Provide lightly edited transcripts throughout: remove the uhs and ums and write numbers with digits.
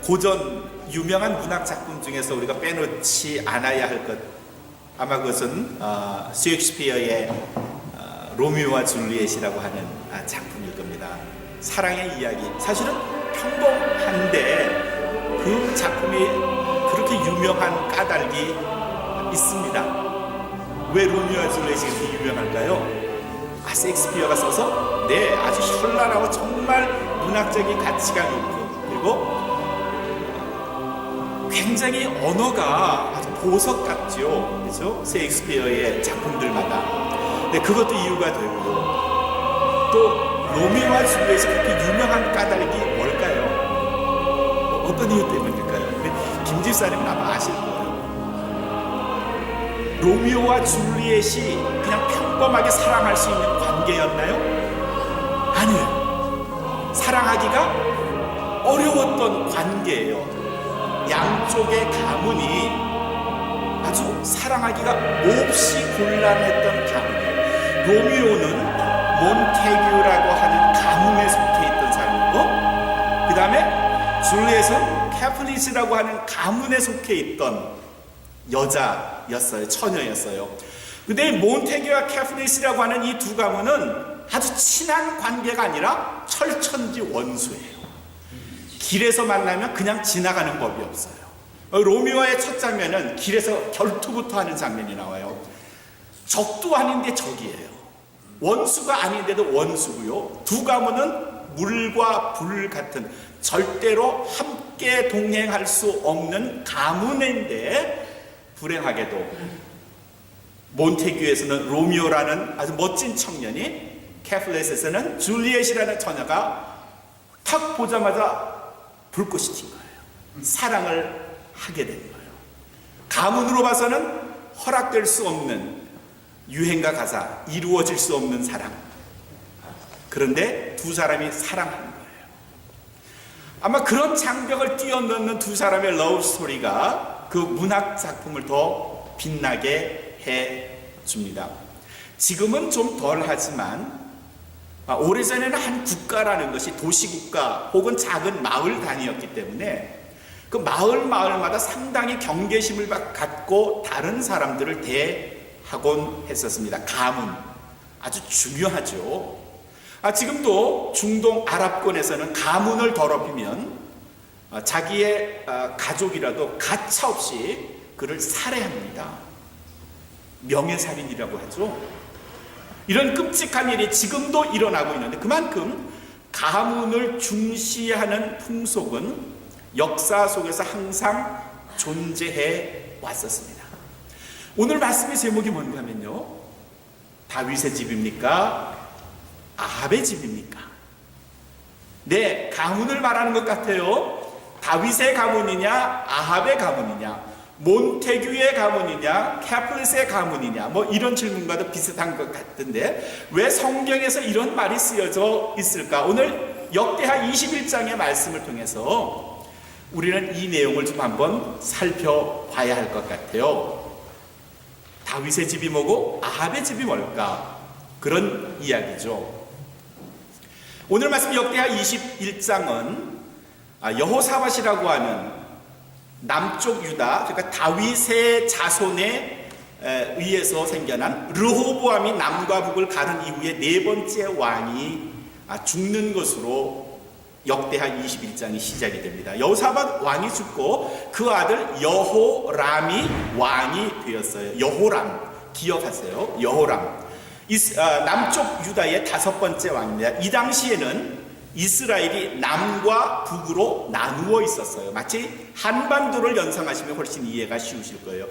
고전 유명한 문학 작품 중에서 우리가 빼놓지 않아야 할 것, 아마 그것은 셰익스피어의 로미오와 줄리엣이라고 하는 작품일 겁니다. 사랑의 이야기. 사실은 평범한데 그 작품이 그렇게 유명한 까닭이 있습니다. 왜 로미오와 줄리엣이 그렇게 유명할까요? 셰익스피어가 써서 아주 현란하고 정말 문학적인 가치가 높고, 그리고 굉장히 언어가 아주 보석 같죠. 그렇죠? 셰익스피어의 작품들마다. 그것도 이유가 되고요. 또 로미오와 줄리엣이 그렇게 유명한 까닭이 뭘까요? 어떤 이유 때문일까요? 김 집사님은 아마 아실 거예요. 로미오와 줄리엣이 그냥 평범하게 사랑할 수 있는 관계였나요? 아니에요. 사랑하기가 어려웠던 관계예요. 양쪽의 가문이 아주 사랑하기가 몹시 곤란했던 가문이에요. 로미오는 몬테규라고 하는 가문에 속해 있던 사람이고, 그 다음에 줄리엣은 캐플리스라고 하는 가문에 속해 있던 여자였어요. 처녀였어요. 근데 몬테규와 캐플리스라고 하는 이 두 가문은 아주 친한 관계가 아니라 철천지 원수예요. 길에서 만나면 그냥 지나가는 법이 없어요. 로미오의 첫 장면은 길에서 결투부터 하는 장면이 나와요. 적도 아닌데 적이에요. 원수가 아닌데도 원수고요. 두 가문은 물과 불 같은 절대로 함께 동행할 수 없는 가문인데, 불행하게도 몬테규에서는 로미오라는 아주 멋진 청년이, 캐플렛에서는 줄리엣이라는 처녀가 탁 보자마자 불꽃이 튄 거예요. 사랑을 하게 된 거예요. 가문으로 봐서는 허락될 수 없는 유행과 가사, 이루어질 수 없는 사랑. 그런데 두 사람이 사랑하는 거예요. 아마 그런 장벽을 뛰어넘는 두 사람의 러브 스토리가 그 문학 작품을 더 빛나게 해줍니다. 지금은 좀 덜하지만 오래전에는 한 국가라는 것이 도시국가 혹은 작은 마을 단위였기 때문에 그 마을마다 상당히 경계심을 갖고 다른 사람들을 대하곤 했었습니다. 가문, 아주 중요하죠. 지금도 중동 아랍권에서는 가문을 더럽히면 자기의 가족이라도 가차없이 그를 살해합니다. 명예살인이라고 하죠. 이런 끔찍한 일이 지금도 일어나고 있는데, 그만큼 가문을 중시하는 풍속은 역사 속에서 항상 존재해 왔었습니다. 오늘 말씀의 제목이 뭔가 하면요, 다윗의 집입니까? 아합의 집입니까? 가문을 말하는 것 같아요. 다윗의 가문이냐, 아합의 가문이냐, 몬테규의 가문이냐, 캐플릿의 가문이냐, 이런 질문과도 비슷한 것 같은데 왜 성경에서 이런 말이 쓰여져 있을까? 오늘 역대하 21장의 말씀을 통해서 우리는 이 내용을 좀 한번 살펴봐야 할 것 같아요. 다윗의 집이 뭐고 아합의 집이 뭘까? 그런 이야기죠. 오늘 말씀 역대하 21장은 여호사밧이라고 하는 남쪽 유다, 그러니까 다윗의 자손에 의해서 생겨난 르호보암이 남과 북을 가른 이후에 네 번째 왕이 죽는 것으로 역대하 21장이 시작이 됩니다. 여호사밧 왕이 죽고 그 아들 여호람이 왕이 되었어요. 여호람, 기억하세요. 여호람. 남쪽 유다의 다섯 번째 왕입니다. 이 당시에는 이스라엘이 남과 북으로 나누어 있었어요. 마치 한반도를 연상하시면 훨씬 이해가 쉬우실 거예요.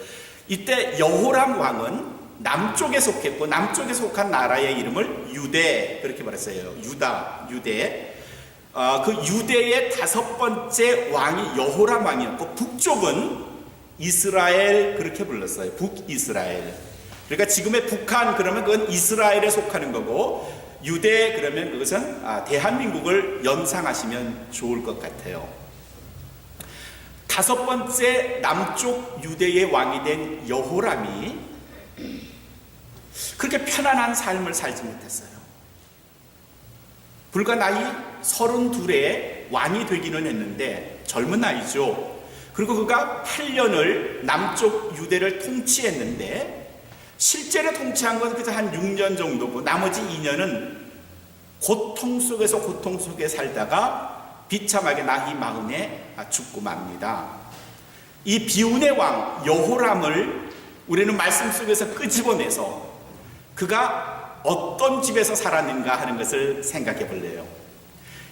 이때 여호람 왕은 남쪽에 속했고, 남쪽에 속한 나라의 이름을 유대, 그렇게 말했어요. 유대. 그 유대의 다섯 번째 왕이 여호람 왕이었고, 북쪽은 이스라엘, 그렇게 불렀어요. 북이스라엘. 그러니까 지금의 북한, 그러면 그건 이스라엘에 속하는 거고, 유대, 그러면 그것은 대한민국을 연상하시면 좋을 것 같아요. 다섯 번째 남쪽 유대의 왕이 된 여호람이 그렇게 편안한 삶을 살지 못했어요. 불과 나이 32에 왕이 되기는 했는데 젊은 나이죠. 그리고 그가 8년을 남쪽 유대를 통치했는데 실제로 통치한 건 그저 한 6년 정도고 나머지 2년은 고통 속에 살다가 비참하게 나이 40에 죽고 맙니다. 이 비운의 왕 여호람을 우리는 말씀 속에서 끄집어내서 그가 어떤 집에서 살았는가 하는 것을 생각해 볼래요.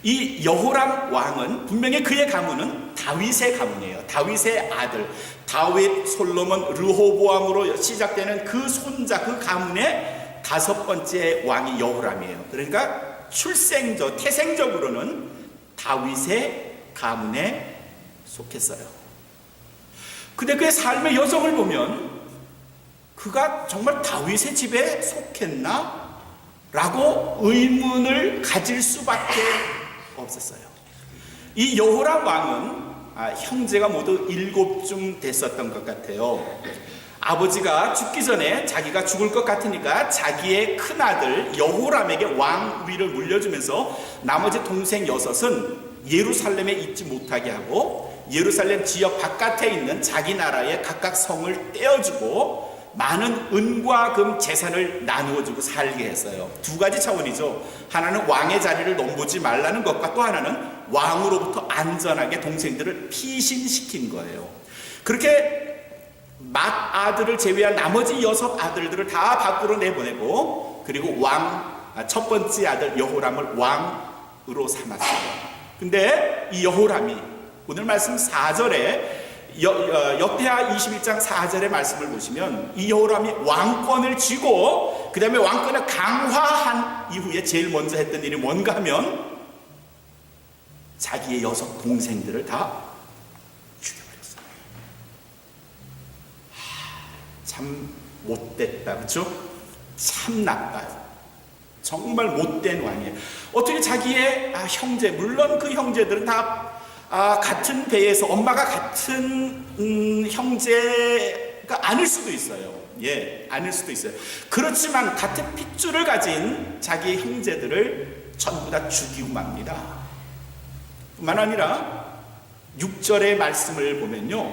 이 여호람 왕은 분명히 그의 가문은 다윗의 가문이에요. 다윗의 아들 다윗, 솔로몬, 르호보암으로 시작되는 그 손자, 그 가문의 5번째 왕이 여호람이에요. 그러니까 태생적으로는 다윗의 가문에 속했어요. 근데 그의 삶의 여정을 보면 그가 정말 다윗의 집에 속했나? 라고 의문을 가질 수밖에 없었어요. 이 여호람 왕은 형제가 모두 7쯤 됐었던 것 같아요. 아버지가 죽기 전에 자기가 죽을 것 같으니까 자기의 큰아들 여호람에게 왕위를 물려주면서 나머지 동생 6은 예루살렘에 있지 못하게 하고 예루살렘 지역 바깥에 있는 자기 나라의 각각 성을 떼어주고 많은 은과 금 재산을 나누어주고 살게 했어요. 2가지 차원이죠. 하나는 왕의 자리를 넘보지 말라는 것과 또 하나는 왕으로부터 안전하게 동생들을 피신시킨 거예요. 그렇게 맏아들을 제외한 나머지 6 아들들을 다 밖으로 내보내고 그리고 첫 번째 아들 여호람을 왕으로 삼았어요. 근데 이 여호람이 오늘 말씀 4절에 역대하 21장 4절의 말씀을 보시면 이 여호람이 왕권을 쥐고 그 다음에 왕권을 강화한 이후에 제일 먼저 했던 일이 뭔가 하면 자기의 6 동생들을 다 죽여버렸어요. 참 못됐다, 그렇죠? 참 나빠요. 정말 못된 왕이에요. 어떻게 자기의 형제, 물론 그 형제들은 다 같은 배에서 엄마가 같은 형제가 아닐 수도 있어요. 아닐 수도 있어요. 그렇지만 같은 핏줄을 가진 자기의 형제들을 전부 다 죽이고 맙니다. 뿐만 아니라 6절의 말씀을 보면요,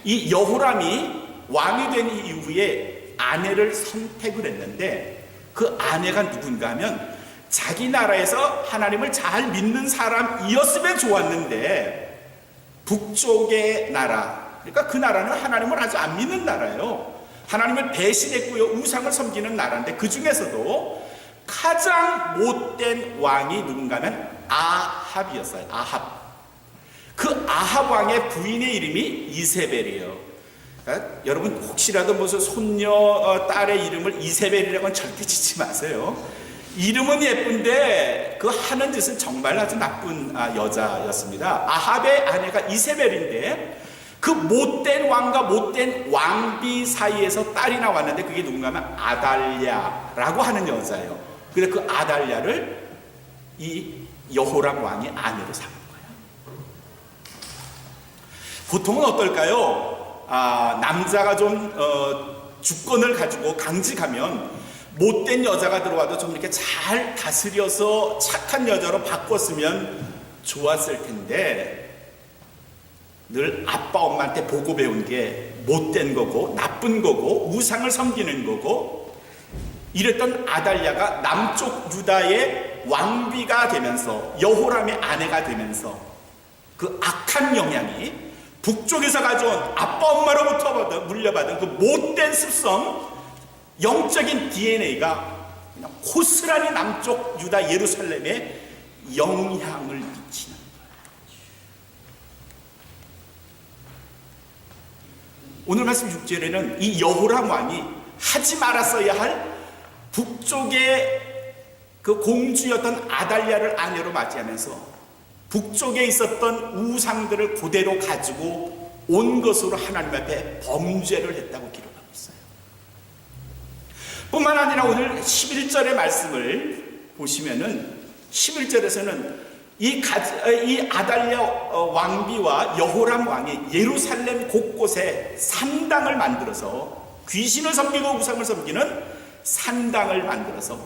이 여호람이 왕이 된 이후에 아내를 선택을 했는데 그 아내가 누군가 하면 자기 나라에서 하나님을 잘 믿는 사람이었으면 좋았는데 북쪽의 나라, 그러니까 그 나라는 하나님을 아주 안 믿는 나라예요. 하나님을 배신했고요, 우상을 섬기는 나라인데 그 중에서도 가장 못된 왕이 누군가 하면 아합이었어요. 아합. 그 아합 왕의 부인의 이름이 이세벨이에요. 그러니까 여러분 혹시라도 무슨 손녀 딸의 이름을 이세벨이라고는 절대 짓지 마세요. 이름은 예쁜데 그 하는 짓은 정말 아주 나쁜 여자였습니다. 아합의 아내가 이세벨인데 그 못된 왕과 못된 왕비 사이에서 딸이 나왔는데 그게 누군가 하면 아달랴라고 하는 여자예요. 그래서 그 아달랴를 이 여호람 왕이 아내로 삼은 거예요. 보통은 어떨까요? 남자가 좀 주권을 가지고 강직하면 못된 여자가 들어와도 좀 이렇게 잘 다스려서 착한 여자로 바꿨으면 좋았을 텐데 늘 아빠 엄마한테 보고 배운 게 못된 거고 나쁜 거고 우상을 섬기는 거고 이랬던 아달랴가 남쪽 유다의 왕비가 되면서 여호람의 아내가 되면서 그 악한 영향이 북쪽에서 가져온 아빠 엄마로부터 물려받은 그 못된 습성, 영적인 DNA가 그냥 고스란히 남쪽 유다 예루살렘에 영향을 미치는 거예요. 오늘 말씀 6절에는 이 여호람 왕이 하지 말았어야 할 북쪽의 그 공주였던 아달랴를 아내로 맞이하면서 북쪽에 있었던 우상들을 그대로 가지고 온 것으로 하나님 앞에 범죄를 했다고 기록합니다. 뿐만 아니라 오늘 11절의 말씀을 보시면은 11절에서는 이 아달랴 왕비와 여호람 왕이 예루살렘 곳곳에 산당을 만들어서 귀신을 섬기고 우상을 섬기는 산당을 만들어서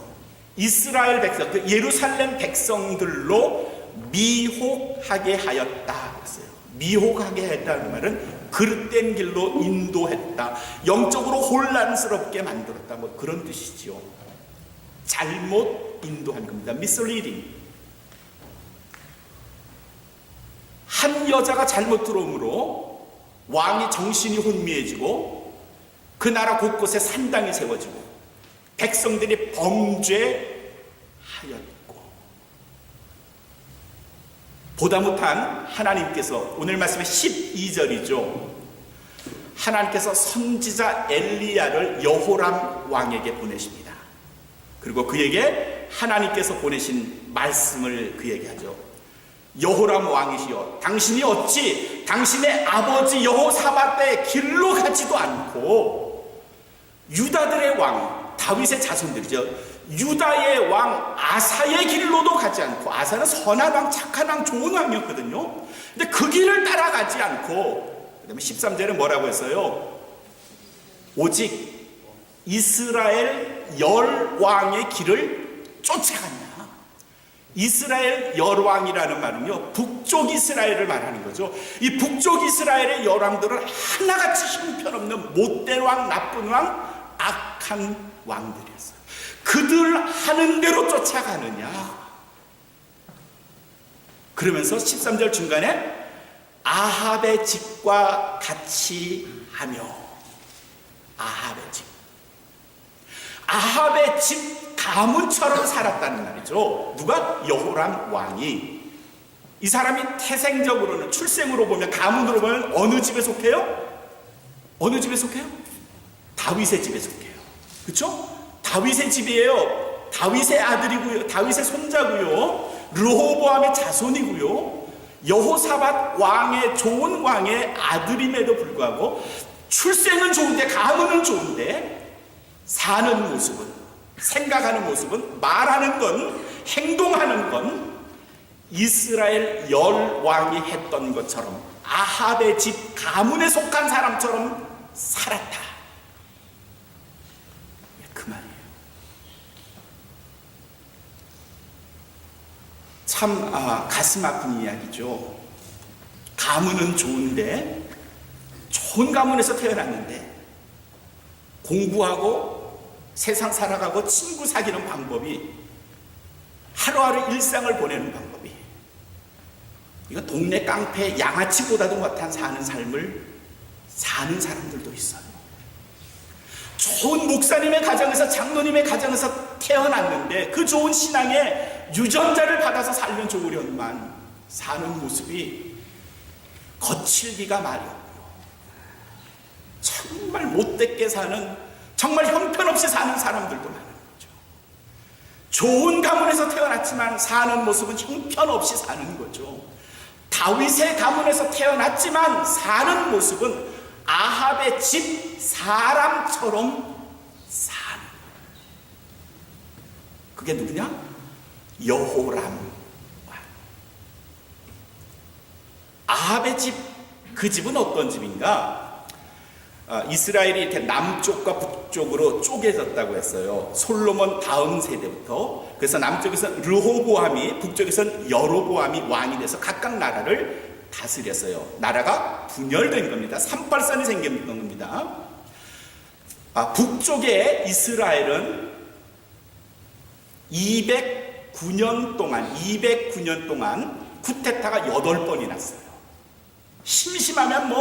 이스라엘 백성, 그 예루살렘 백성들로 미혹하게 하였다 그랬어요. 미혹하게 했다는 말은 그릇된 길로 인도했다, 영적으로 혼란스럽게 만들었다, 뭐 그런 뜻이지요. 잘못 인도한 겁니다. misleading. 한 여자가 잘못 들어오므로 왕이 정신이 혼미해지고 그 나라 곳곳에 산당이 세워지고 백성들이 범죄하였고, 보다 못한 하나님께서, 오늘 말씀의 12절이죠. 하나님께서 선지자 엘리야를 여호람 왕에게 보내십니다. 그리고 그에게 하나님께서 보내신 말씀을 그에게 하죠. 여호람 왕이시여, 당신이 어찌 당신의 아버지 여호사밧 때의 길로 가지도 않고 유다들의 왕, 다윗의 자손들이죠, 유다의 왕 아사의 길로도 가지 않고, 아사는 선한 왕, 착한 왕, 좋은 왕이었거든요. 근데 그 길을 따라가지 않고, 그 다음에 13절에 뭐라고 했어요? 오직 이스라엘 열왕의 길을 쫓아갔냐. 이스라엘 열왕이라는 말은요, 북쪽 이스라엘을 말하는 거죠. 이 북쪽 이스라엘의 열왕들은 하나같이 형편없는 못된 왕, 나쁜 왕, 악한 왕들이었어요. 그들 하는 대로 쫓아가느냐. 그러면서 13절 중간에 아합의 집과 같이 하며, 아합의 집, 아합의 집 가문처럼 살았다는 말이죠. 누가? 여호람 왕이. 이 사람이 태생적으로는, 출생으로 보면, 가문으로 보면 어느 집에 속해요? 어느 집에 속해요? 다윗의 집에 속해요. 그렇죠? 다윗의 집이에요. 다윗의 아들이고요, 다윗의 손자고요, 르호보암의 자손이고요, 여호사밧 왕의, 좋은 왕의 아들임에도 불구하고 출생은 좋은데, 가문은 좋은데, 사는 모습은, 생각하는 모습은, 말하는 건, 행동하는 건 이스라엘 열왕이 했던 것처럼, 아합의 집 가문에 속한 사람처럼 살았다. 그 말이에요. 참 가슴 아픈 이야기죠. 가문은 좋은데, 좋은 가문에서 태어났는데 공부하고 세상 살아가고 친구 사귀는 방법이, 하루하루 일상을 보내는 방법이, 이거 동네 깡패 양아치보다도 못한 사는 삶을 사는 사람들도 있어요. 좋은 목사님의 가정에서, 장로님의 가정에서 태어났는데 그 좋은 신앙의 유전자를 받아서 살면 좋으련만 사는 모습이 거칠기가 말이 없고요, 정말 못되게 사는, 정말 형편없이 사는 사람들도 많은 거죠. 좋은 가문에서 태어났지만 사는 모습은 형편없이 사는 거죠. 다윗의 가문에서 태어났지만 사는 모습은 아합의 집 사람처럼 사는. 그게 누구냐? 여호람. 아합의 집, 그 집은 어떤 집인가? 이스라엘이 이렇게 남쪽과 북쪽으로 쪼개졌다고 했어요. 솔로몬 다음 세대부터. 그래서 남쪽에서는 르호보암이, 북쪽에서는 여로보암이 왕이 돼서 각각 나라를 다스렸어요. 나라가 분열된 겁니다. 삼팔선이 생긴 겁니다. 북쪽의 이스라엘은 209년 동안 쿠데타가 8번이 났어요. 심심하면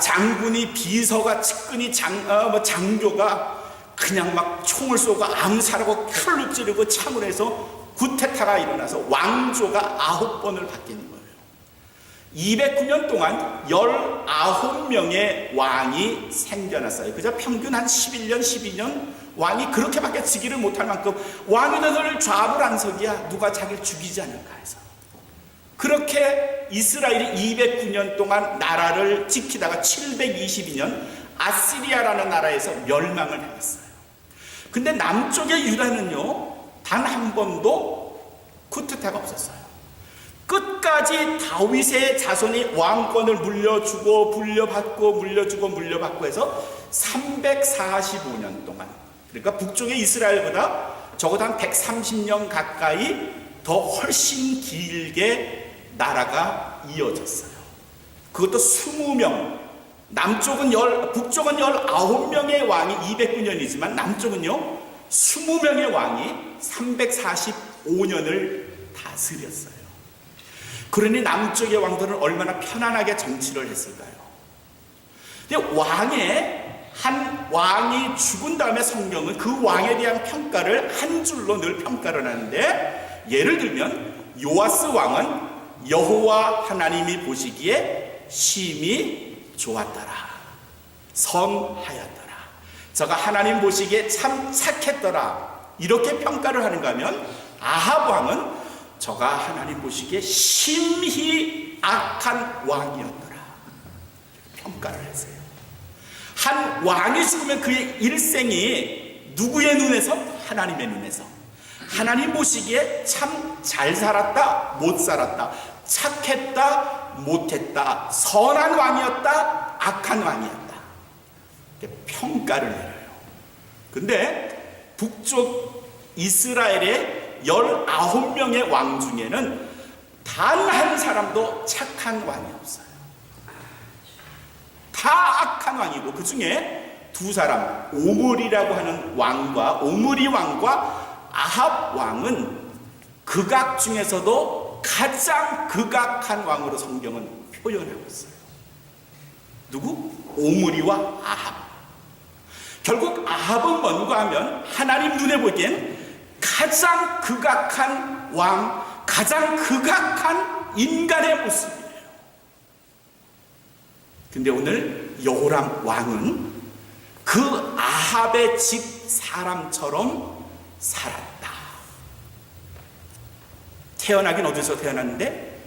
장군이, 비서가, 측근이, 장교가 그냥 막 총을 쏘고 암살하고 칼로 찌르고 창을 해서 쿠데타가 일어나서 왕조가 9번을 바뀌는 거예요. 209년 동안 19명의 왕이 생겨났어요. 그저 평균 한 11년, 12년 왕이 그렇게밖에 지기를 못할 만큼 왕위를 좌불안석이야. 누가 자기를 죽이지 않을까 해서. 그렇게 이스라엘이 209년 동안 나라를 지키다가 722년 아시리아라는 나라에서 멸망을 당했어요. 근데 남쪽의 유다는요, 단 한 번도 쿠데타가 없었어요. 끝까지 다윗의 자손이 왕권을 물려주고 물려받고 해서 345년 동안, 그러니까 북쪽의 이스라엘보다 적어도 한 130년 가까이 더 훨씬 길게 나라가 이어졌어요. 그것도 20명, 남쪽은 북쪽은 19명의 왕이 209년이지만 남쪽은요 20명의 왕이 345년을 다스렸어요. 그러니 남쪽의 왕들은 얼마나 편안하게 정치를 했을까요? 근데 한 왕이 죽은 다음에 성경은 그 왕에 대한 평가를 한 줄로 늘 평가를 하는데, 예를 들면 요아스 왕은 여호와 하나님이 보시기에 심히 좋았더라, 선하였더라, 저가 하나님 보시기에 참 착했더라, 이렇게 평가를 하는가 하면, 아합 왕은 저가 하나님 보시기에 심히 악한 왕이었더라 평가를 했어요. 한 왕이 죽으면 그의 일생이 누구의 눈에서? 하나님의 눈에서. 하나님 보시기에 참 잘 살았다, 못 살았다, 착했다, 못했다, 선한 왕이었다, 악한 왕이었다, 이렇게 평가를 내려요. 근데 북쪽 이스라엘의 19명의 왕 중에는 단 한 사람도 착한 왕이 없어요. 다 악한 왕이고, 그 중에 두 사람, 오므리라고 하는 왕과, 오므리 왕과 아합 왕은 극악 중에서도 가장 극악한 왕으로 성경은 표현하고 있어요. 누구? 오므리와 아합. 결국 아합은 뭔가 하면 하나님 눈에 보기엔 가장 극악한 왕, 가장 극악한 인간의 모습이에요. 근데 오늘 여호람 왕은 그 아합의 집 사람처럼 살았다. 태어나긴 어디서 태어났는데?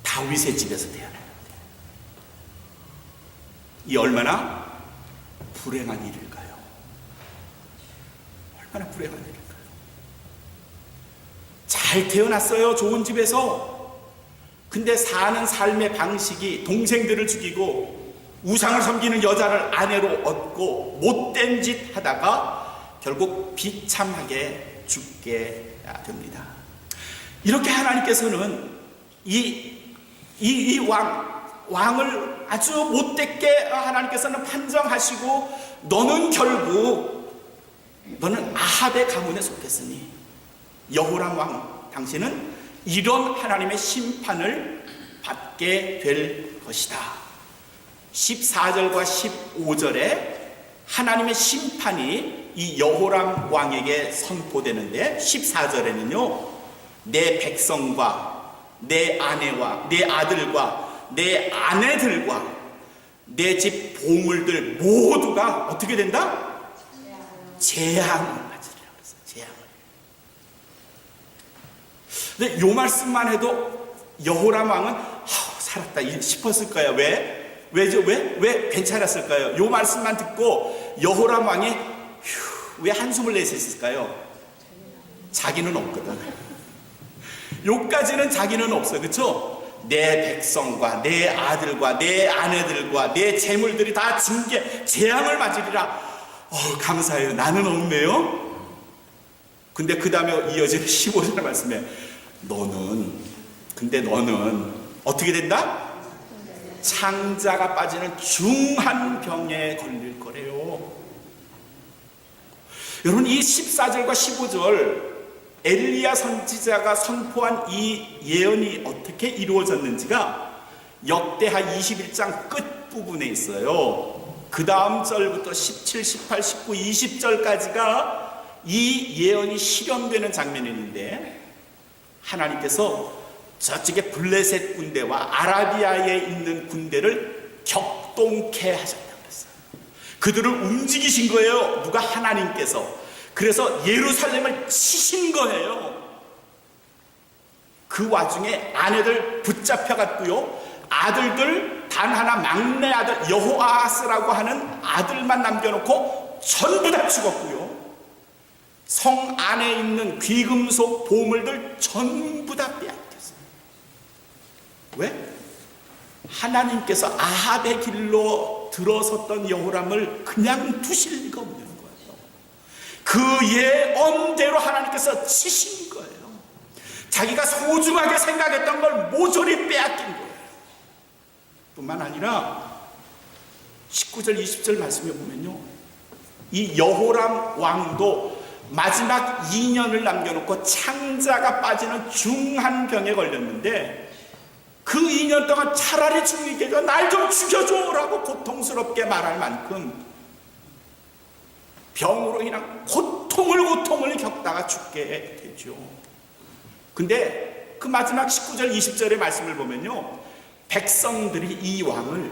다윗의 집에서 태어났는데, 이 얼마나 불행한 일일까요? 얼마나 불행한 일일까요? 잘 태어났어요, 좋은 집에서. 근데 사는 삶의 방식이 동생들을 죽이고 우상을 섬기는 여자를 아내로 얻고 못된 짓 하다가 결국 비참하게 죽게 됩니다. 이렇게 하나님께서는 이 왕을 아주 못되게 하나님께서는 판정하시고, 너는 결국 너는 아합의 가문에 속했으니 여호람 왕 당신은 이런 하나님의 심판을 받게 될 것이다. 14절과 15절에 하나님의 심판이 이 여호람 왕에게 선포되는데, 14절에는요 내 백성과 내 아내와 내 아들과 내 아내들과 내 집 보물들 모두가 어떻게 된다? 재앙을 맞으리라 그랬어요. 재앙을. 근데 요 말씀만 해도 여호람 왕은 살았다 싶었을까요? 왜 괜찮았을까요? 요 말씀만 듣고 여호람 왕이 왜 한숨을 내셨을까요? 자기는 없거든. 요까지는 자기는 없어, 그렇죠? 내 백성과 내 아들과 내 아내들과 내 재물들이 다 재앙을 맞으리라. 감사해요. 나는 없네요. 근데 그 다음에 이어지는 15절 말씀에 근데 너는 어떻게 된다? 창자가 빠지는 중한 병에 걸릴 거래요. 여러분, 이 14절과 15절 엘리야 선지자가 선포한 이 예언이 어떻게 이루어졌는지가 역대하 21장 끝부분에 있어요. 그 다음 절부터 17, 18, 19, 20절까지가 이 예언이 실현되는 장면이 있는데, 하나님께서 저쪽에 블레셋 군대와 아라비아에 있는 군대를 격동케 하셨다고 그랬어요. 그들을 움직이신 거예요. 누가? 하나님께서. 그래서 예루살렘을 치신 거예요. 그 와중에 아내들 붙잡혀갔고요, 아들들 단 하나 막내 아들 여호아스라고 하는 아들만 남겨놓고 전부 다 죽었고요, 성 안에 있는 귀금속 보물들 전부 다 빼앗겼어요. 왜? 하나님께서 아합의 길로 들어섰던 여호람을 그냥 두실 리가 없는 거예요. 그 예언대로 하나님께서 치신 거예요. 자기가 소중하게 생각했던 걸 모조리 빼앗긴 거예요. 뿐만 아니라 19절 20절 말씀에 보면요, 이 여호람 왕도 마지막 2년을 남겨놓고 창자가 빠지는 중한 병에 걸렸는데, 그 2년 동안 차라리 죽이게 해줘, 날 좀 죽여줘 라고 고통스럽게 말할 만큼 병으로 인한 고통을 겪다가 죽게 되죠. 근데 그 마지막 19절 20절의 말씀을 보면요, 백성들이 이 왕을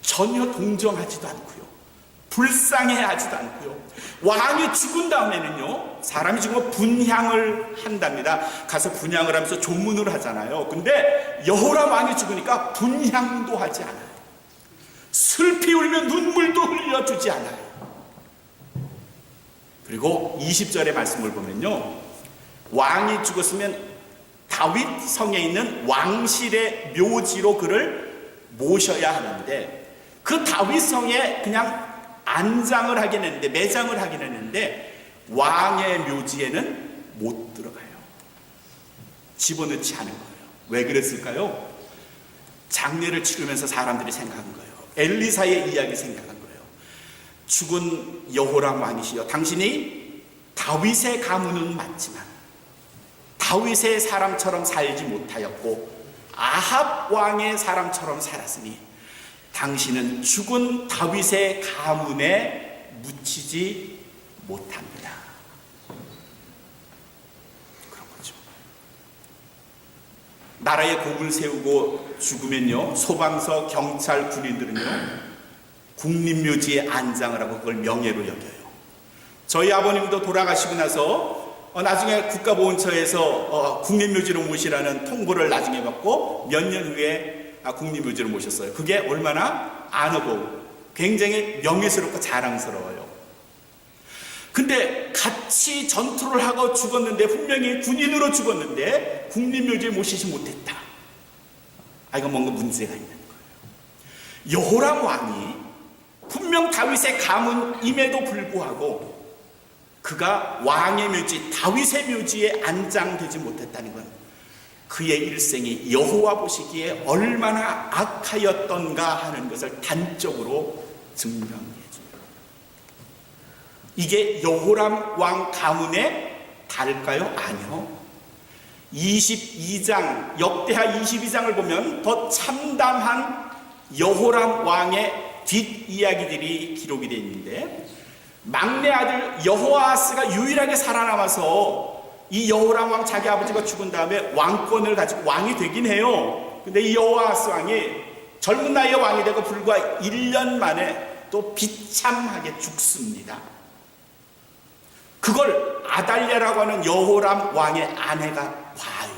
전혀 동정하지도 않고요, 불쌍해하지도 않고요, 왕이 죽은 다음에는요, 사람이 죽으면 분향을 한답니다. 가서 분향을 하면서 조문을 하잖아요. 근데 여호람 왕이 죽으니까 분향도 하지 않아요. 슬피 울며 눈물도 흘려주지 않아요. 그리고 20절의 말씀을 보면요, 왕이 죽었으면 다윗 성에 있는 왕실의 묘지로 그를 모셔야 하는데, 그 다윗 성에 그냥 안장을 하긴 했는데, 매장을 하긴 했는데, 왕의 묘지에는 못 들어가요. 집어넣지 않은 거예요. 왜 그랬을까요? 장례를 치르면서 사람들이 생각한 거예요. 엘리사의 이야기 생각한 거예요. 죽은 여호람 왕이시여, 당신이 다윗의 가문은 맞지만 다윗의 사람처럼 살지 못하였고 아합 왕의 사람처럼 살았으니 당신은 죽은 다윗의 가문에 묻히지 못합니다. 그런 거죠. 나라에 공을 세우고 죽으면요, 소방서, 경찰, 군인들은요, 국립묘지에 안장을 하고 그걸 명예로 여겨요. 저희 아버님도 돌아가시고 나서 나중에 국가보훈처에서 국립묘지로 모시라는 통보를 나중에 받고 몇 년 후에 국립묘지로 모셨어요. 그게 얼마나 아너고 굉장히 명예스럽고 자랑스러워요. 근데 같이 전투를 하고 죽었는데, 분명히 군인으로 죽었는데 국립묘지에 모시지 못했다. 이건 뭔가 문제가 있는 거예요. 여호람 왕이 분명 다윗의 가문임에도 불구하고 그가 왕의 묘지, 다윗의 묘지에 안장되지 못했다는 건 그의 일생이 여호와 보시기에 얼마나 악하였던가 하는 것을 단적으로 증명해 줍니다. 이게 여호람 왕 가문의 다를까요? 아니요. 22장, 역대하 22장을 보면 더 참담한 여호람 왕의 뒷이야기들이 기록이 되어 있는데, 막내 아들 여호아스가 유일하게 살아남아서 이 여호람 왕 자기 아버지가 죽은 다음에 왕권을 가지고 왕이 되긴 해요. 근데 이 여호아스 왕이 젊은 나이에 왕이 되고 불과 1년 만에 또 비참하게 죽습니다. 그걸 아달랴라고 하는 여호람 왕의 아내가 봐요.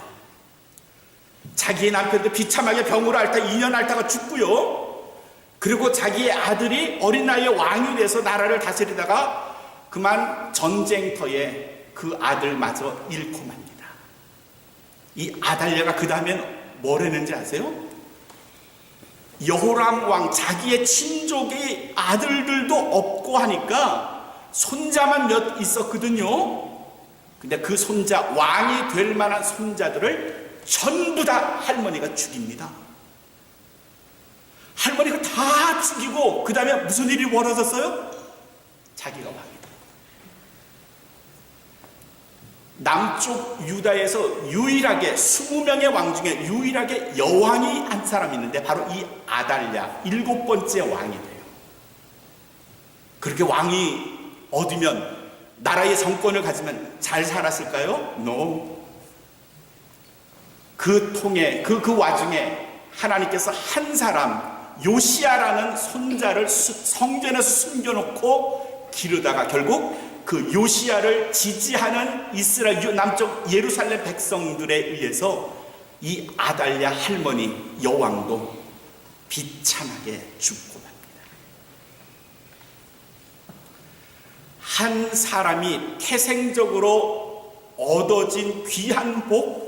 자기의 남편도 비참하게 병으로 앓다 2년 앓다가 죽고요, 그리고 자기의 아들이 어린 나이에 왕이 돼서 나라를 다스리다가 그만 전쟁터에 그 아들마저 잃고 맙니다. 이 아달랴가 그 다음엔 뭘 했는지 아세요? 여호람 왕 자기의 친족이 아들들도 없고 하니까 손자만 몇 있었거든요. 근데 그 손자, 왕이 될 만한 손자들을 전부 다 할머니가 죽입니다. 할머니가 다 죽이고 그 다음에 무슨 일이 벌어졌어요? 자기가 왕이 돼요. 남쪽 유다에서 유일하게 20명의 왕 중에 유일하게 여왕이 한 사람이 있는데 바로 이 아달랴, 7번째 왕이 돼요. 그렇게 왕이 얻으면, 나라의 정권을 가지면 잘 살았을까요? No. 그 통에, 그 와중에 하나님께서 한 사람, 요시야라는 손자를 성전에서 숨겨놓고 기르다가 결국 그 요시야를 지지하는 이스라엘 남쪽 예루살렘 백성들에 의해서 이 아달랴 할머니 여왕도 비참하게 죽고 맙니다. 한 사람이 태생적으로 얻어진 귀한 복,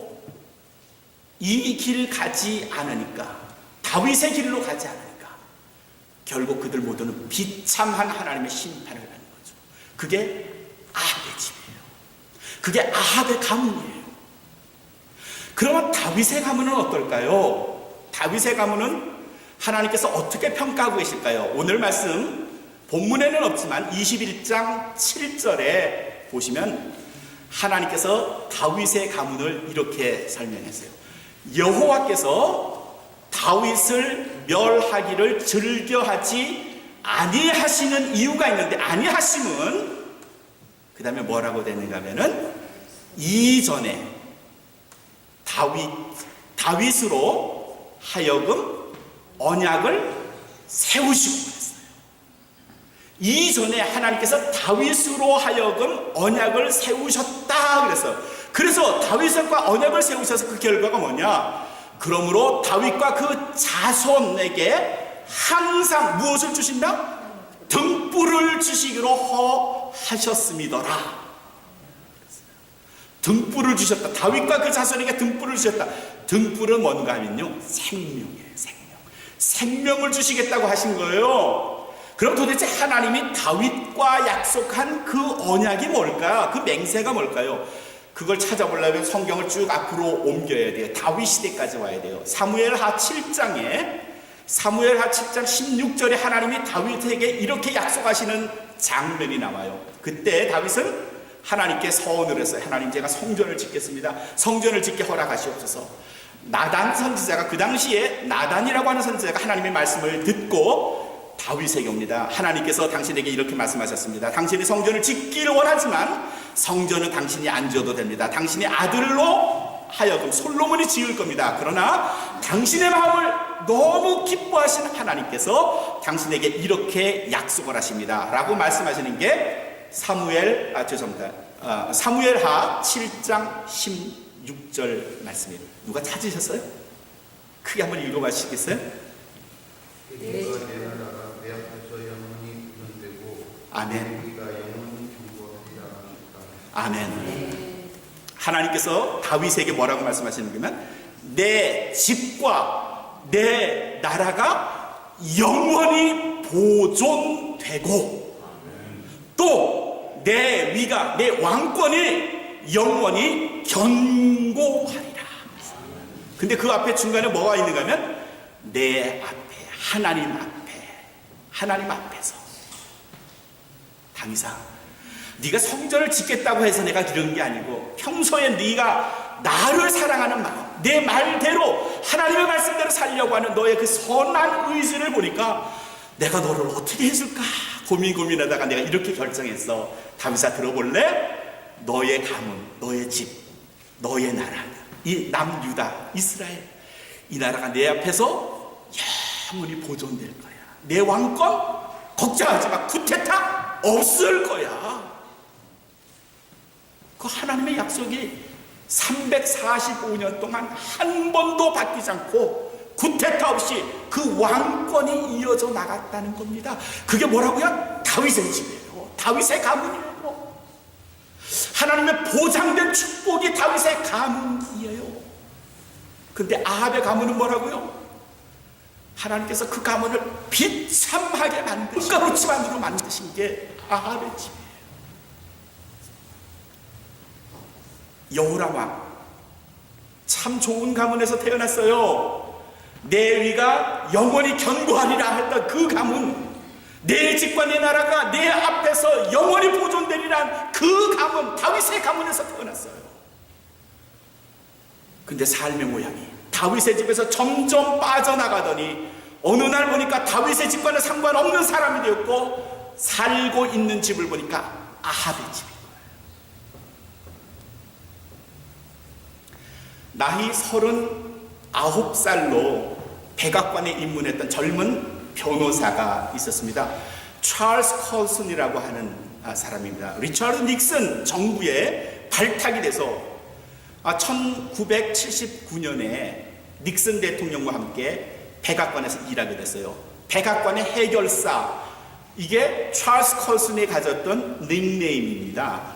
이 길 가지 않으니까, 다윗의 길로 가지 않으니까 결국 그들 모두는 비참한 하나님의 심판을 받는 거죠. 그게 아합의 집이에요. 그게 아합의 가문이에요. 그러면 다윗의 가문은 어떨까요? 다윗의 가문은 하나님께서 어떻게 평가하고 계실까요? 오늘 말씀 본문에는 없지만 21장 7절에 보시면 하나님께서 다윗의 가문을 이렇게 설명했어요. 여호와께서 다윗을 멸하기를 즐겨하지 아니하시는 이유가 있는데, 아니하심은 그 다음에 뭐라고 되는가 하면은 이전에 다윗으로 하여금 언약을 세우시고 그랬어요. 이전에 하나님께서 다윗으로 하여금 언약을 세우셨다 그랬어요. 그래서 다윗과 언약을 세우셔서 그 결과가 뭐냐? 그러므로 다윗과 그 자손에게 항상 무엇을 주신다? 등불을 주시기로 허하셨음이더라. 등불을 주셨다. 다윗과 그 자손에게 등불을 주셨다. 등불은 뭔가 하면요, 생명이에요. 생명을 주시겠다고 하신 거예요. 그럼 도대체 하나님이 다윗과 약속한 그 언약이 뭘까? 그 맹세가 뭘까요? 그걸 찾아보려면 성경을 쭉 앞으로 옮겨야 돼요. 다윗 시대까지 와야 돼요. 사무엘하 7장 16절에 하나님이 다윗에게 이렇게 약속하시는 장면이 나와요. 그때 다윗은 하나님께 서원을 했어요. 하나님, 제가 성전을 짓겠습니다. 성전을 짓게 허락하시옵소서. 나단 선지자가, 그 당시에 나단이라고 하는 선지자가 하나님의 말씀을 듣고 다윗에게 옵니다. 하나님께서 당신에게 이렇게 말씀하셨습니다. 당신이 성전을 짓기를 원하지만 성전은 당신이 안 지어도 됩니다. 당신의 아들로 하여금 솔로몬이 지을 겁니다. 그러나 당신의 마음을 너무 기뻐하신 하나님께서 당신에게 이렇게 약속을 하십니다 라고 말씀하시는 게 사무엘하 7장 16절 말씀이에요. 누가 찾으셨어요? 크게 한번 읽어보시겠어요? 네. 내 앞에서 영원히 구원되고 아멘. 우리가 영원히 경고하리라. 아멘. 네. 하나님께서 다윗에게 뭐라고 말씀하시는 게 내 집과 내 나라가 영원히 보존되고 또 내 위가, 내 왕권이 영원히 견고하리라. 근데 그 앞에 중간에 뭐가 있는가 하면 내 앞에, 하나님 앞에서 다윗아, 네가 성전을 짓겠다고 해서 내가 이런 게 아니고 평소에 네가 나를 사랑하는 마음, 내 말대로 하나님의 말씀대로 살려고 하는 너의 그 선한 의지를 보니까 내가 너를 어떻게 해줄까 고민하다가 내가 이렇게 결정했어. 다윗아, 들어볼래? 너의 가문, 너의 집, 너의 나라, 이 남유다, 이스라엘, 이 나라가 내 앞에서 영원히 보존될 거야. 내 왕권 걱정하지 마. 쿠데타 없을 거야. 그 하나님의 약속이 345년 동안 한 번도 바뀌지 않고 쿠데타 없이 그 왕권이 이어져 나갔다는 겁니다. 그게 뭐라고요? 다윗의 집이에요. 다윗의 가문이에요. 하나님의 보장된 축복이 다윗의 가문이에요. 근데 아합의 가문은 뭐라고요? 하나님께서 그 가문을 비참하게 만드신, 가루 집안으로 만드신 게 아합의 집이에요. 여호람 왕, 참 좋은 가문에서 태어났어요. 내 위가 영원히 견고하리라 했던 그 가문, 내 집과 내 나라가 내 앞에서 영원히 보존되리란 그 가문, 다윗의 가문에서 태어났어요. 근데 삶의 모양이 다윗의 집에서 점점 빠져나가더니 어느 날 보니까 다윗의 집과는 상관없는 사람이 되었고 살고 있는 집을 보니까 아합의 집인 거예요. 나이 39살로 백악관에 입문했던 젊은 변호사가 있었습니다. 찰스 컬슨이라고 하는 사람입니다. 리처드 닉슨 정부에 발탁이 돼서 1979년에 닉슨 대통령과 함께 백악관에서 일하게 됐어요. 백악관의 해결사, 이게 찰스 컬슨이 가졌던 닉네임입니다.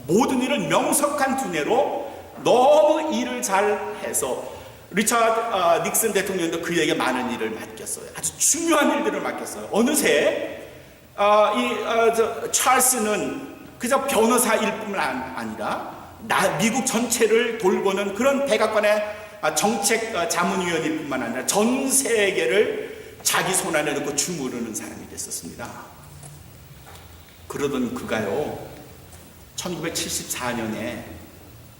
모든 일을 명석한 두뇌로 너무 일을 잘해서 리처드 닉슨 대통령도 그에게 많은 일을 맡겼어요. 아주 중요한 일들을 맡겼어요. 어느새 찰스는 그저 변호사일 뿐만 아니라 미국 전체를 돌보는 그런 백악관의 정책 자문위원일 뿐만 아니라 전 세계를 자기 손 안에 넣고 주무르는 사람이 됐었습니다. 그러던 그가요, 1974년에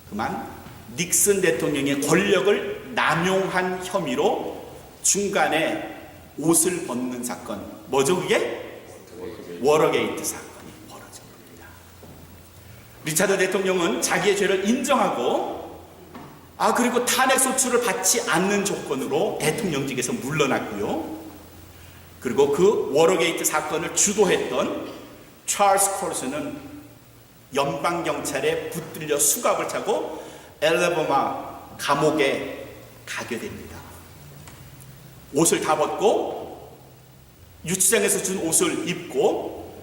그만 닉슨 대통령의 권력을 남용한 혐의로 중간에 옷을 벗는 사건, 뭐죠 그게? 워터게이트 사건이 벌어진 겁니다. 리차드 대통령은 자기의 죄를 인정하고 그리고 탄핵 소추를 받지 않는 조건으로 대통령직에서 물러났고요. 그리고 그 워터게이트 사건을 주도했던 찰스 콜슨은 연방경찰에 붙들려 수갑을 차고 엘레버마 감옥에 가게 됩니다. 옷을 다 벗고 유치장에서 준 옷을 입고,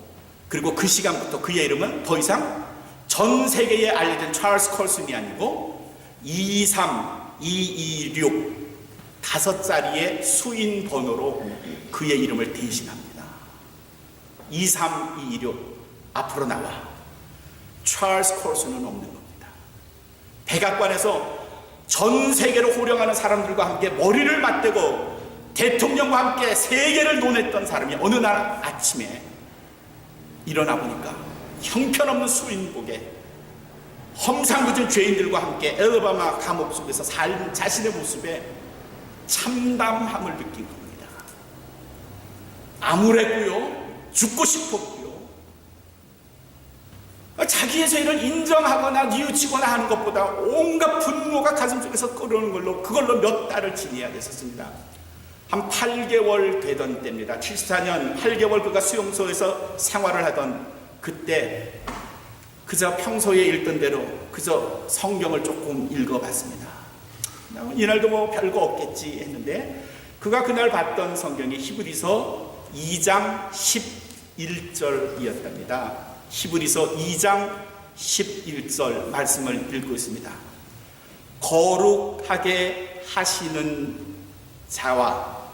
그리고 그 시간부터 그의 이름은 더 이상 전 세계에 알려진 찰스 콜슨이 아니고 23226 5자리의 수인 번호로 그의 이름을 대신합니다. 23226 앞으로 나와. 찰스 콜슨은 없는 겁니다. 백악관에서 전 세계를 호령하는 사람들과 함께 머리를 맞대고 대통령과 함께 세계를 논했던 사람이 어느 날 아침에 일어나 보니까 형편없는 수인복에 험상궂은 죄인들과 함께 엘레바마 감옥 속에서 살 자신의 모습에 참담함을 느낀 겁니다. 암울했고요, 죽고 싶었고요, 자기의 죄를 인정하거나 뉘우치거나 하는 것보다 온갖 분노가 가슴속에서 끓어오는 걸로 그걸로 몇 달을 지내야 됐었습니다. 한 8개월 되던 때입니다. 74년 8개월 그가 수용소에서 생활을 하던 그때 그저 평소에 읽던 대로 그저 성경을 조금 읽어봤습니다. 이날도 뭐 별거 없겠지 했는데 그가 그날 봤던 성경이 히브리서 2장 11절이었답니다. 히브리서 2장 11절 말씀을 읽고 있습니다. 거룩하게 하시는 자와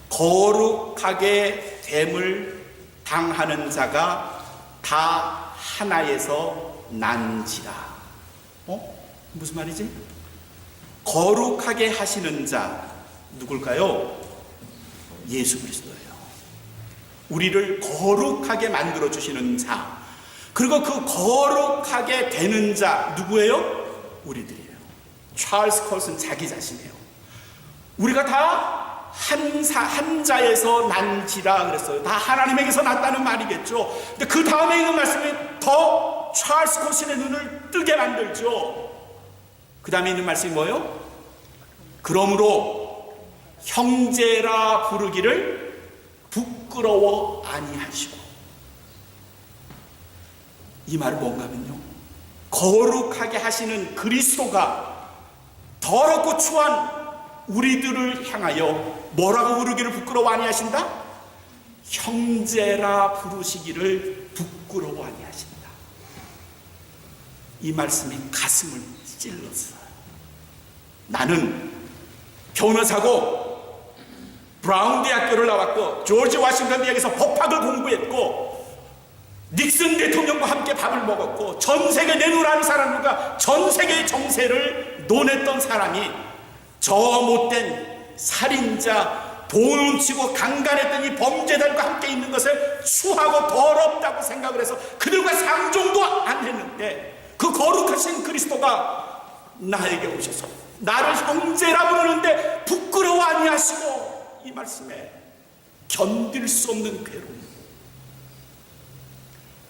거룩하게 됨을 당하는 자가 다 하나에서 난지라. 무슨 말이지? 거룩하게 하시는 자 누굴까요? 예수 그리스도예요. 우리를 거룩하게 만들어 주시는 자, 그리고 그 거룩하게 되는 자 누구예요? 우리들이에요. 찰스 콜슨 자기 자신이에요. 우리가 다 한 자에서 난지라 그랬어요. 다 하나님에게서 났다는 말이겠죠. 근데 그 다음에 있는 말씀이 더 찰스 콜슨의 눈을 뜨게 만들죠. 그 다음에 있는 말씀이 뭐예요? 그러므로 형제라 부르기를 부끄러워 아니하시고. 이 말은 뭔가 하면요, 거룩하게 하시는 그리스도가 더럽고 추한 우리들을 향하여 뭐라고 부르기를 부끄러워 아니하신다? 형제라 부르시기를 부끄러워 아니하신다. 이 말씀이 가슴을 찔렀어요. 나는 변호사고 브라운 대학교를 나왔고 조지 워싱턴 대학에서 법학을 공부했고 닉슨 대통령과 함께 밥을 먹었고 전 세계 내놓으라는 사람들과 전 세계의 정세를 논했던 사람이 저 못된 살인자, 돈 훔치고 강간했던 이 범죄자들과 함께 있는 것을 추하고 더럽다고 생각을 해서 그들과 상종도 안 했는데 그 거룩하신 그리스도가 나에게 오셔서 나를 형제라 부르는데 부끄러워 아니하시고, 이 말씀에 견딜 수 없는 괴로움.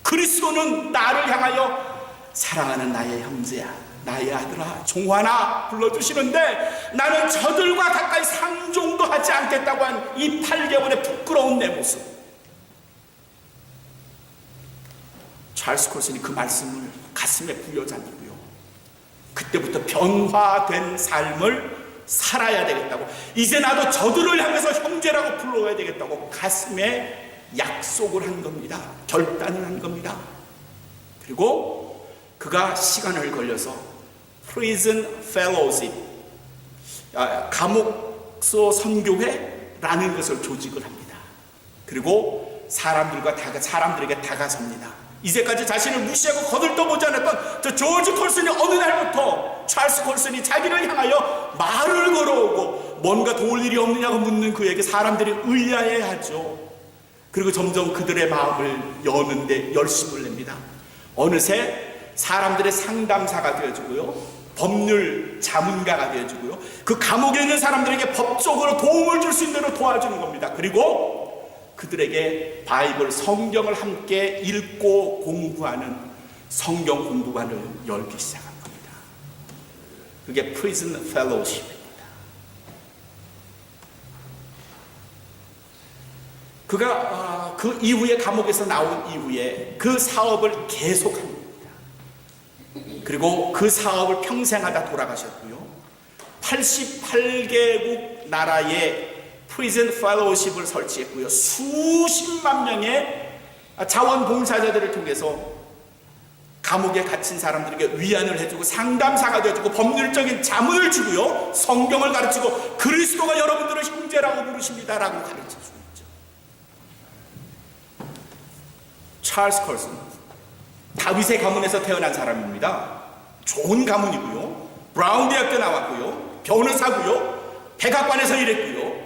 그리스도는 나를 향하여 사랑하는 나의 형제야, 나의 아들아, 종환아 불러주시는데 나는 저들과 가까이 상종도 하지 않겠다고 한 이 8개월의 부끄러운 내 모습. 찰스 콜슨이 그 말씀을 가슴에 부여잡고요, 그때부터 변화된 삶을 살아야 되겠다고, 이제 나도 저들을 향해서 형제라고 불러야 되겠다고 가슴에 약속을 한 겁니다. 결단을 한 겁니다. 그리고 그가 시간을 걸려서 Prison Fellowship, 감옥소 선교회라는 것을 조직을 합니다. 그리고 사람들에게 다가섭니다. 이제까지 자신을 무시하고 거들떠보지 않았던 저 조지 콜슨이 어느 날부터 찰스 콜슨이 자기를 향하여 말을 걸어오고 뭔가 도울 일이 없느냐고 묻는 그에게 사람들이 의아해하죠. 그리고 점점 그들의 마음을 여는데 열심을 냅니다. 어느새 사람들의 상담사가 되어주고요, 법률 자문가가 되어주고요, 그 감옥에 있는 사람들에게 법적으로 도움을 줄 수 있는 대로 도와주는 겁니다. 그리고 그들에게 바이블, 성경을 함께 읽고 공부하는 성경 공부관을 열기 시작한 겁니다. 그게 프리즌 펠로우십입니다. 그가 그 이후에 감옥에서 나온 이후에 그 사업을 계속합니다. 그리고 그 사업을 평생 하다 돌아가셨고요, 88개국 나라에 프리즌 펠로우십을 설치했고요, 수십만 명의 자원봉사자들을 통해서 감옥에 gat힌 사람들에게 위안을 해주고 상담사가 되어주고 법률적인 자문을 주고요, 성경을 가르치고 그리스도가 여러분들을 형제라고 부르십니다라고 가르쳐주고 있죠. 찰스 콜슨, 다윗의 가문에서 태어난 사람입니다. 좋은 가문이고요, 브라운 대학교 나왔고요, 변호사고요, 백악관에서 일했고요.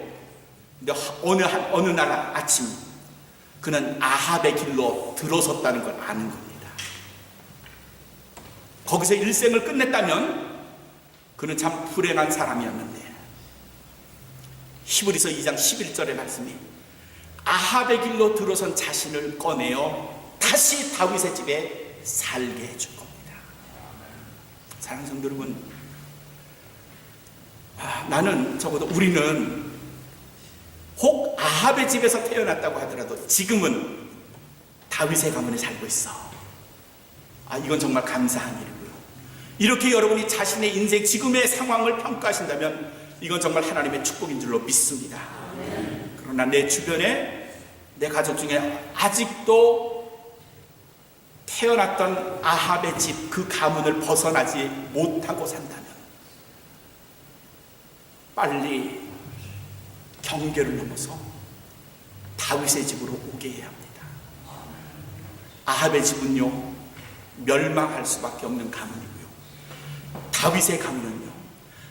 근데 어느 날 아침 그는 아합의 길로 들어섰다는 걸 아는 겁니다. 거기서 일생을 끝냈다면 그는 참 불행한 사람이었는데, 히브리서 2장 11절의 말씀이 아합의 길로 들어선 자신을 꺼내어 다시 다윗의 집에 살게 해준 겁니다. 사랑하는 성도 여러분, 나는, 적어도 우리는 혹 아합의 집에서 태어났다고 하더라도 지금은 다윗의 가문에 살고 있어. 이건 정말 감사한 일이고요. 이렇게 여러분이 자신의 인생 지금의 상황을 평가하신다면 이건 정말 하나님의 축복인 줄로 믿습니다. 그러나 내 주변에, 내 가족 중에 아직도 태어났던 아합의 집, 그 가문을 벗어나지 못하고 산다면 빨리 경계를 넘어서 다윗의 집으로 오게 해야 합니다. 아합의 집은요, 멸망할 수밖에 없는 가문이고요, 다윗의 가문은요,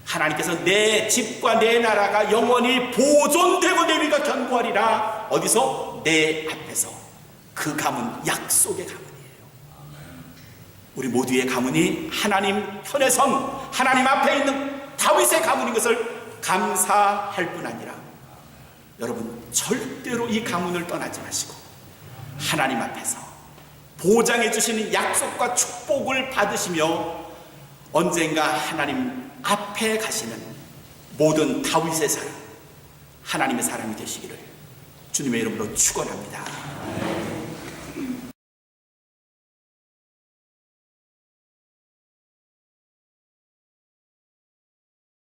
하나님께서 내 집과 내 나라가 영원히 보존되고 내 위가 견고하리라. 어디서? 내 앞에서. 그 가문, 약속의 가문이에요. 우리 모두의 가문이 하나님 편에 선, 하나님 앞에 있는 다윗의 가문인 것을 감사할 뿐 아니라, 여러분 절대로 이 가문을 떠나지 마시고 하나님 앞에서 보장해 주시는 약속과 축복을 받으시며 언젠가 하나님 앞에 가시는 모든 다윗의 사람, 하나님의 사람이 되시기를 주님의 이름으로 축원합니다.